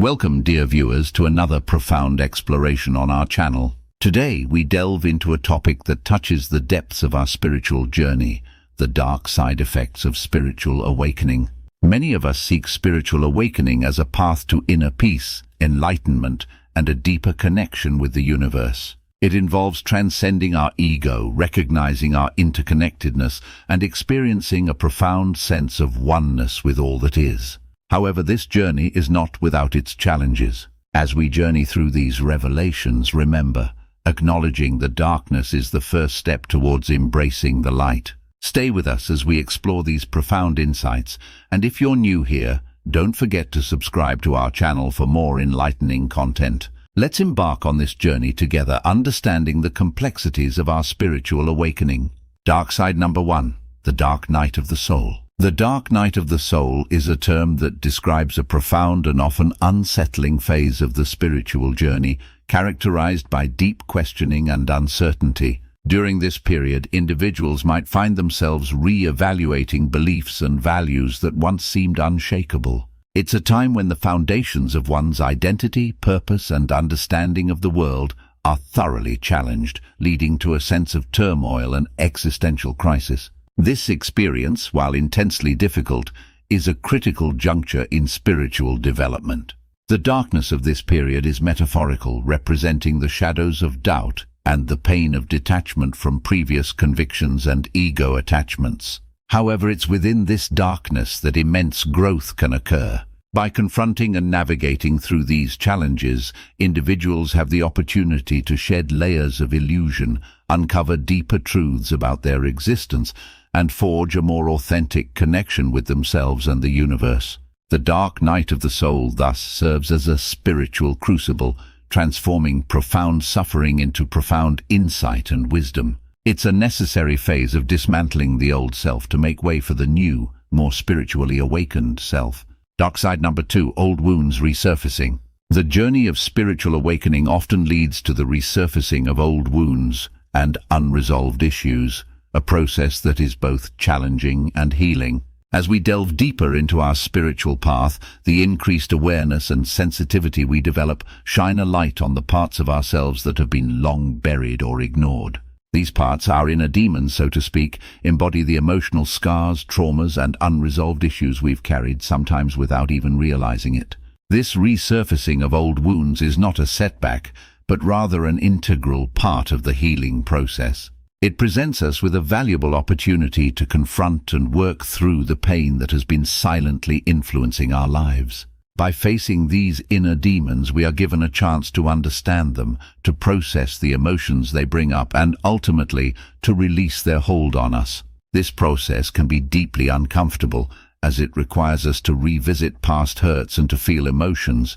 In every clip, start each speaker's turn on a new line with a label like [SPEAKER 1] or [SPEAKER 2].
[SPEAKER 1] Welcome, dear viewers, to another profound exploration on our channel. Today, we delve into a topic that touches the depths of our spiritual journey, the dark side effects of spiritual awakening. Many of us seek spiritual awakening as a path to inner peace, enlightenment, and a deeper connection with the universe. It involves transcending our ego, recognizing our interconnectedness, and experiencing a profound sense of oneness with all that is. However, this journey is not without its challenges. As we journey through these revelations, remember, acknowledging the darkness is the first step towards embracing the light. Stay with us as we explore these profound insights, and if you're new here, don't forget to subscribe to our channel for more enlightening content. Let's embark on this journey together, understanding the complexities of our spiritual awakening. Dark side number 1, the dark night of the soul. The dark night of the soul is a term that describes a profound and often unsettling phase of the spiritual journey, characterized by deep questioning and uncertainty. During this period, individuals might find themselves reevaluating beliefs and values that once seemed unshakable. It's a time when the foundations of one's identity, purpose, and understanding of the world are thoroughly challenged, leading to a sense of turmoil and existential crisis. This experience, while intensely difficult, is a critical juncture in spiritual development. The darkness of this period is metaphorical, representing the shadows of doubt and the pain of detachment from previous convictions and ego attachments. However, it's within this darkness that immense growth can occur. By confronting and navigating through these challenges, individuals have the opportunity to shed layers of illusion, uncover deeper truths about their existence, and forge a more authentic connection with themselves and the universe. The dark night of the soul thus serves as a spiritual crucible, transforming profound suffering into profound insight and wisdom. It's a necessary phase of dismantling the old self to make way for the new, more spiritually awakened self. Dark side number 2, old wounds resurfacing. The journey of spiritual awakening often leads to the resurfacing of old wounds and unresolved issues, a process that is both challenging and healing. As we delve deeper into our spiritual path, the increased awareness and sensitivity we develop shine a light on the parts of ourselves that have been long buried or ignored. These parts, our inner demons, so to speak, embody the emotional scars, traumas, and unresolved issues we've carried, sometimes without even realizing it. This resurfacing of old wounds is not a setback, but rather an integral part of the healing process. It presents us with a valuable opportunity to confront and work through the pain that has been silently influencing our lives. By facing these inner demons, we are given a chance to understand them, to process the emotions they bring up, and ultimately to release their hold on us. This process can be deeply uncomfortable, as it requires us to revisit past hurts and to feel emotions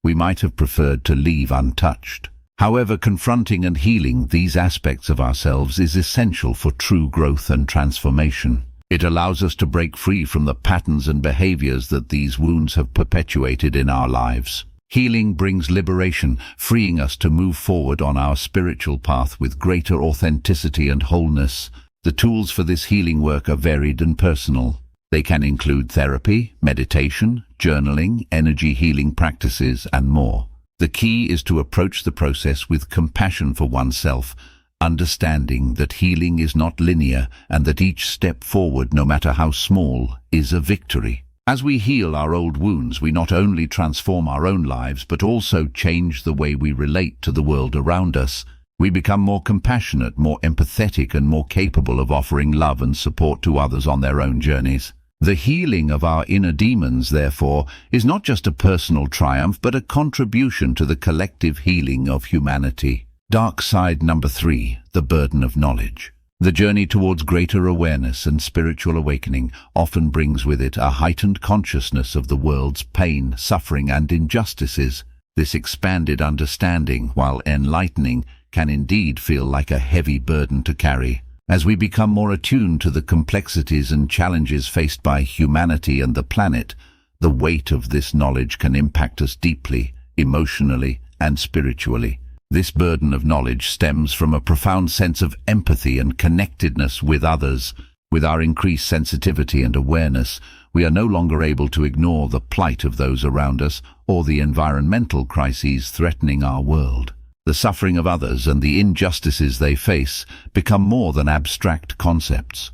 [SPEAKER 1] we might have preferred to leave untouched. However, confronting and healing these aspects of ourselves is essential for true growth and transformation. It allows us to break free from the patterns and behaviors that these wounds have perpetuated in our lives. Healing brings liberation, freeing us to move forward on our spiritual path with greater authenticity and wholeness. The tools for this healing work are varied and personal. They can include therapy, meditation, journaling, energy healing practices, and more. The key is to approach the process with compassion for oneself, understanding that healing is not linear and that each step forward, no matter how small, is a victory. As we heal our old wounds, we not only transform our own lives, but also change the way we relate to the world around us. We become more compassionate, more empathetic, and more capable of offering love and support to others on their own journeys. The healing of our inner demons, therefore, is not just a personal triumph, but a contribution to the collective healing of humanity. Dark side number 3, the burden of knowledge. The journey towards greater awareness and spiritual awakening often brings with it a heightened consciousness of the world's pain, suffering, and injustices. This expanded understanding, while enlightening, can indeed feel like a heavy burden to carry. As we become more attuned to the complexities and challenges faced by humanity and the planet, the weight of this knowledge can impact us deeply, emotionally, and spiritually. This burden of knowledge stems from a profound sense of empathy and connectedness with others. With our increased sensitivity and awareness, we are no longer able to ignore the plight of those around us or the environmental crises threatening our world. The suffering of others and the injustices they face become more than abstract concepts.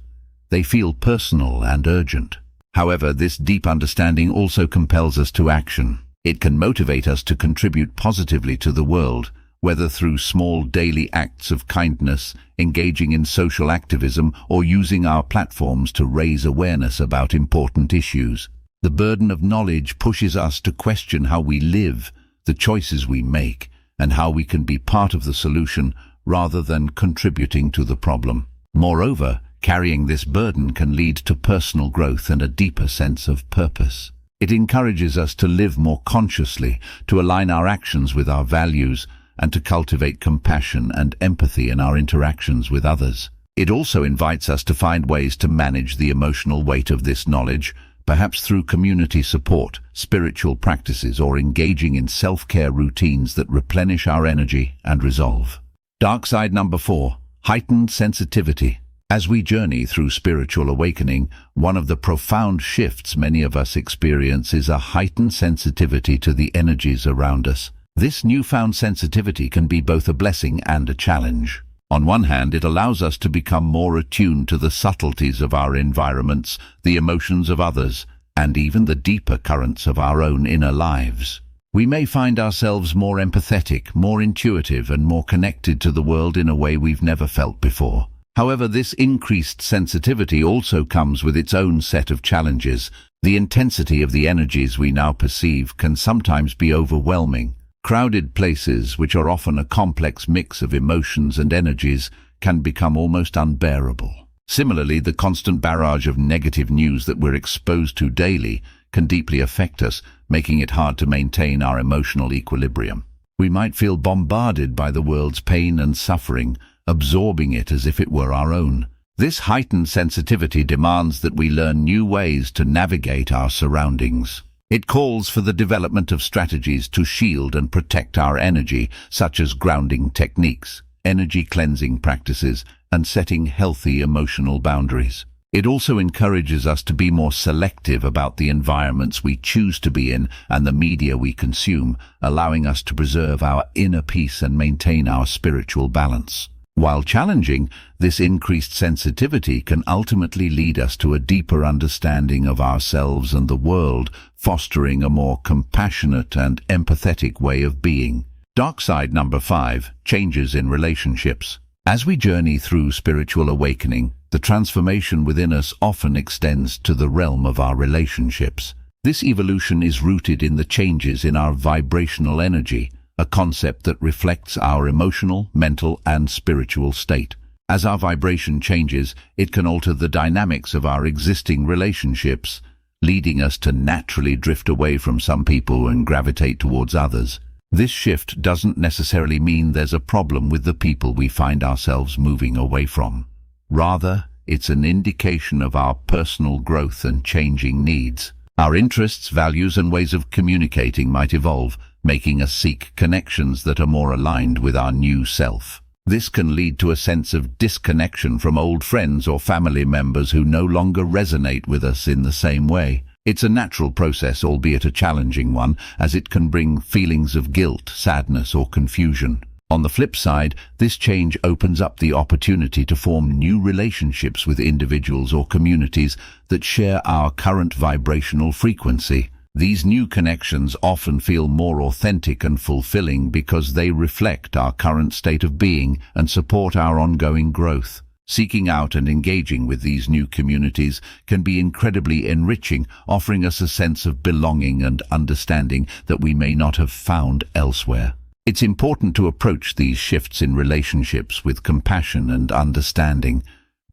[SPEAKER 1] They feel personal and urgent. However, this deep understanding also compels us to action. It can motivate us to contribute positively to the world, whether through small daily acts of kindness, engaging in social activism, or using our platforms to raise awareness about important issues. The burden of knowledge pushes us to question how we live, the choices we make, and how we can be part of the solution rather than contributing to the problem. Moreover, carrying this burden can lead to personal growth and a deeper sense of purpose. It encourages us to live more consciously, to align our actions with our values, and to cultivate compassion and empathy in our interactions with others. It also invites us to find ways to manage the emotional weight of this knowledge, perhaps through community support, spiritual practices, or engaging in self-care routines that replenish our energy and resolve. Dark side number 4, heightened sensitivity. As we journey through spiritual awakening, one of the profound shifts many of us experience is a heightened sensitivity to the energies around us. This newfound sensitivity can be both a blessing and a challenge. On one hand, it allows us to become more attuned to the subtleties of our environments, the emotions of others, and even the deeper currents of our own inner lives. We may find ourselves more empathetic, more intuitive, and more connected to the world in a way we've never felt before. However, this increased sensitivity also comes with its own set of challenges. The intensity of the energies we now perceive can sometimes be overwhelming. Crowded places, which are often a complex mix of emotions and energies, can become almost unbearable. Similarly, the constant barrage of negative news that we're exposed to daily can deeply affect us, making it hard to maintain our emotional equilibrium. We might feel bombarded by the world's pain and suffering, absorbing it as if it were our own. This heightened sensitivity demands that we learn new ways to navigate our surroundings. It calls for the development of strategies to shield and protect our energy, such as grounding techniques, energy cleansing practices, and setting healthy emotional boundaries. It also encourages us to be more selective about the environments we choose to be in and the media we consume, allowing us to preserve our inner peace and maintain our spiritual balance. While challenging, this increased sensitivity can ultimately lead us to a deeper understanding of ourselves and the world, fostering a more compassionate and empathetic way of being. Dark side number 5, changes in relationships. As we journey through spiritual awakening, the transformation within us often extends to the realm of our relationships. This evolution is rooted in the changes in our vibrational energy, a concept that reflects our emotional, mental, and spiritual state. As our vibration changes, it can alter the dynamics of our existing relationships, leading us to naturally drift away from some people and gravitate towards others. This shift doesn't necessarily mean there's a problem with the people we find ourselves moving away from. Rather, it's an indication of our personal growth and changing needs. Our interests, values, and ways of communicating might evolve, making us seek connections that are more aligned with our new self. This can lead to a sense of disconnection from old friends or family members who no longer resonate with us in the same way. It's a natural process, albeit a challenging one, as it can bring feelings of guilt, sadness, or confusion. On the flip side, this change opens up the opportunity to form new relationships with individuals or communities that share our current vibrational frequency. These new connections often feel more authentic and fulfilling because they reflect our current state of being and support our ongoing growth. Seeking out and engaging with these new communities can be incredibly enriching, offering us a sense of belonging and understanding that we may not have found elsewhere. It's important to approach these shifts in relationships with compassion and understanding,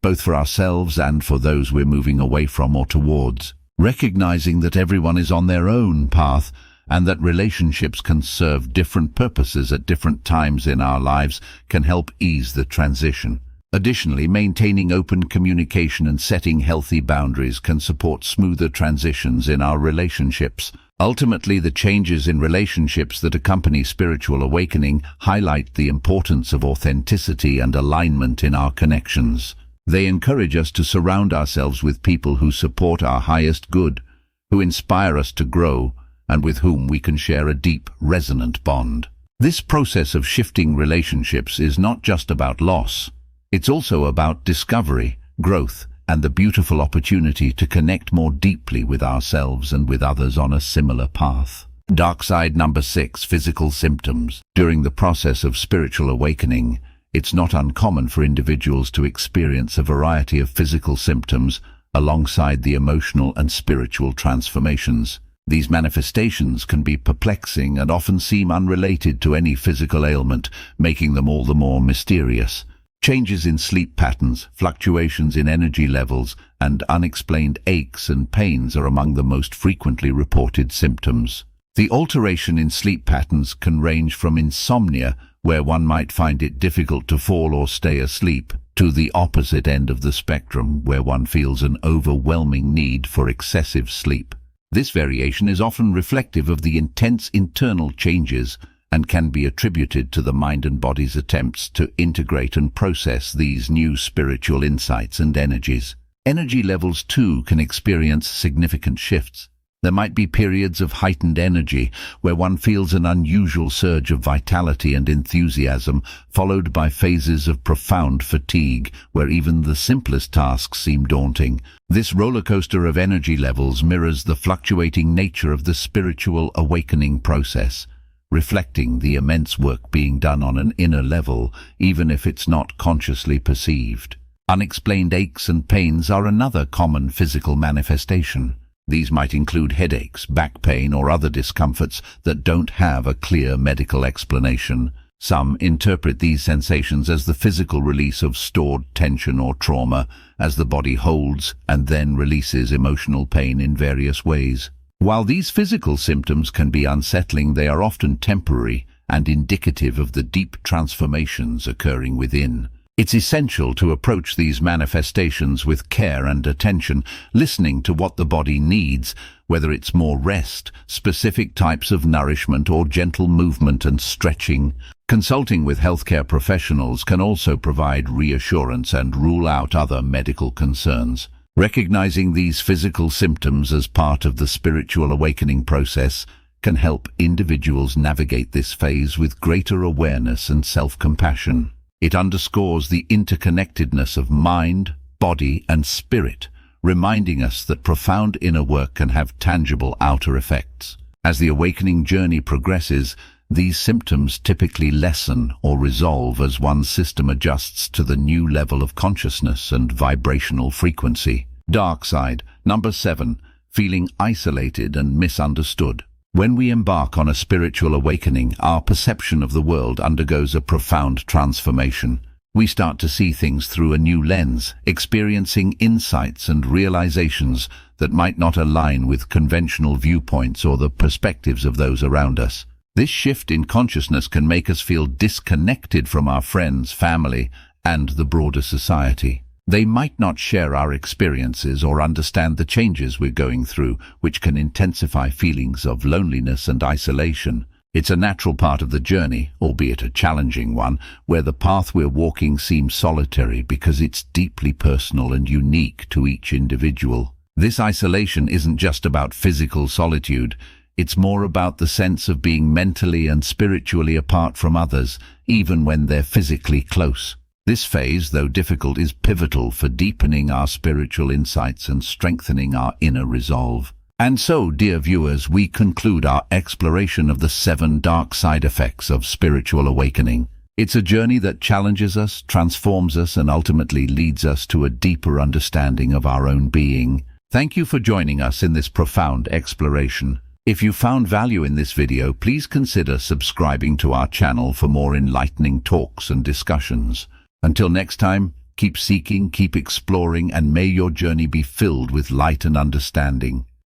[SPEAKER 1] both for ourselves and for those we're moving away from or towards. Recognizing that everyone is on their own path and that relationships can serve different purposes at different times in our lives can help ease the transition. Additionally, maintaining open communication and setting healthy boundaries can support smoother transitions in our relationships. Ultimately, the changes in relationships that accompany spiritual awakening highlight the importance of authenticity and alignment in our connections. They encourage us to surround ourselves with people who support our highest good, who inspire us to grow, and with whom we can share a deep, resonant bond. This process of shifting relationships is not just about loss. It's also about discovery, growth, and the beautiful opportunity to connect more deeply with ourselves and with others on a similar path. Dark side number 6, physical symptoms. During the process of spiritual awakening, it's not uncommon for individuals to experience a variety of physical symptoms alongside the emotional and spiritual transformations. These manifestations can be perplexing and often seem unrelated to any physical ailment, making them all the more mysterious. Changes in sleep patterns, fluctuations in energy levels, and unexplained aches and pains are among the most frequently reported symptoms. The alteration in sleep patterns can range from insomnia, where one might find it difficult to fall or stay asleep, to the opposite end of the spectrum, where one feels an overwhelming need for excessive sleep. This variation is often reflective of the intense internal changes and can be attributed to the mind and body's attempts to integrate and process these new spiritual insights and energies. Energy levels, too, can experience significant shifts. There might be periods of heightened energy, where one feels an unusual surge of vitality and enthusiasm, followed by phases of profound fatigue, where even the simplest tasks seem daunting. This roller coaster of energy levels mirrors the fluctuating nature of the spiritual awakening process, reflecting the immense work being done on an inner level, even if it's not consciously perceived. Unexplained aches and pains are another common physical manifestation. These might include headaches, back pain, or other discomforts that don't have a clear medical explanation. Some interpret these sensations as the physical release of stored tension or trauma, as the body holds and then releases emotional pain in various ways. While these physical symptoms can be unsettling, they are often temporary and indicative of the deep transformations occurring within. It's essential to approach these manifestations with care and attention, listening to what the body needs, whether it's more rest, specific types of nourishment, or gentle movement and stretching. Consulting with healthcare professionals can also provide reassurance and rule out other medical concerns. Recognizing these physical symptoms as part of the spiritual awakening process can help individuals navigate this phase with greater awareness and self-compassion. It underscores the interconnectedness of mind, body, and spirit, reminding us that profound inner work can have tangible outer effects. As the awakening journey progresses, these symptoms typically lessen or resolve as one's system adjusts to the new level of consciousness and vibrational frequency. Dark side number 7, feeling isolated and misunderstood. When we embark on a spiritual awakening, our perception of the world undergoes a profound transformation. We start to see things through a new lens, experiencing insights and realizations that might not align with conventional viewpoints or the perspectives of those around us. This shift in consciousness can make us feel disconnected from our friends, family, and the broader society. They might not share our experiences or understand the changes we're going through, which can intensify feelings of loneliness and isolation. It's a natural part of the journey, albeit a challenging one, where the path we're walking seems solitary because it's deeply personal and unique to each individual. This isolation isn't just about physical solitude. It's more about the sense of being mentally and spiritually apart from others, even when they're physically close. This phase, though difficult, is pivotal for deepening our spiritual insights and strengthening our inner resolve. And so, dear viewers, we conclude our exploration of the 7 dark side effects of spiritual awakening. It's a journey that challenges us, transforms us, and ultimately leads us to a deeper understanding of our own being. Thank you for joining us in this profound exploration. If you found value in this video, please consider subscribing to our channel for more enlightening talks and discussions. Until next time, keep seeking, keep exploring, and may your journey be filled with light and understanding.